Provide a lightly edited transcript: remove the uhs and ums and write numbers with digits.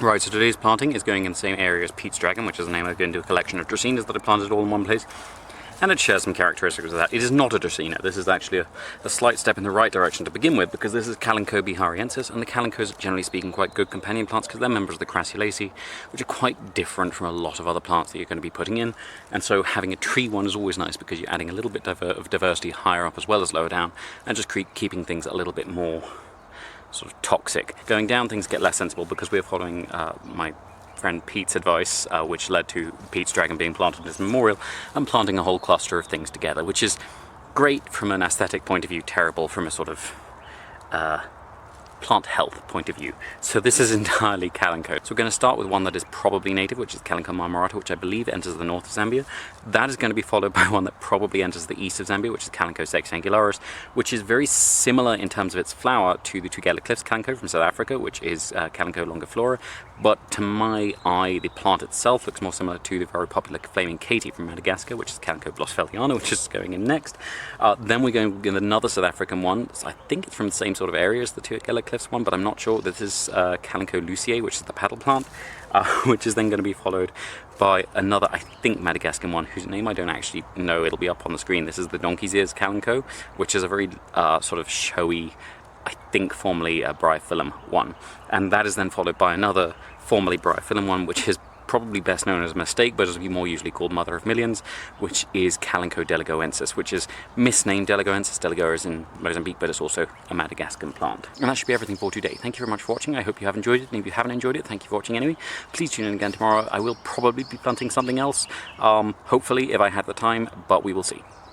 Right, so today's planting is going in the same area as Pete's Dragon, which is the name I gave into a collection of Dracaenas that I planted all in one place. And it shares some characteristics of that. It is not a Dracaena. This is actually a slight step in the right direction to begin with, because this is Kalanchoe bihariensis, and the Kalanchoes are generally speaking quite good companion plants because they're members of the Crassulaceae, which are quite different from a lot of other plants that you're going to be putting in. And so having a tree one is always nice because you're adding a little bit of diversity higher up as well as lower down, and just keeping things a little bit more sort of toxic. Going down, things get less sensible because we're following my friend Pete's advice, which led to Pete's Dragon being planted as a memorial, and planting a whole cluster of things together, which is great from an aesthetic point of view, terrible from a sort of plant health point of view. So this is entirely Kalanchoe. So we're going to start with one that is probably native, which is Kalanchoe marmorata, which I believe enters the north of Zambia. That is going to be followed by one that probably enters the east of Zambia, which is Kalanchoe sexangularis, which is very similar in terms of its flower to the Tugela Cliffs Kalanchoe from South Africa, which is Kalanchoe longiflora. But to my eye, the plant itself looks more similar to the very popular Flaming Katie from Madagascar, which is Kalanchoe blossfeldiana, which is going in next. Then we're going with another South African one. I think it's from the same sort of area as the Tugela Cliffs one, but I'm not sure. This is Kalanchoe luciae, which is the paddle plant, which is then going to be followed by another, I think, Madagascan one, whose name I don't actually know. It'll be up on the screen. This is the donkey's ears Kalanchoe, which is a very sort of showy, I think formerly a Bryophyllum one. And that is then followed by another formerly Bryophyllum one, which is probably best known as a mistake, but is more usually called Mother of Millions, which is Kalanchoe delegoensis, which is misnamed Delegoensis. Delegoa is in Mozambique, but it's also a Madagascan plant. And that should be everything for today. Thank you very much for watching. I hope you have enjoyed it, and if you haven't enjoyed it, thank you for watching anyway. Please tune in again tomorrow. I will probably be planting something else, hopefully, if I have the time, but we will see.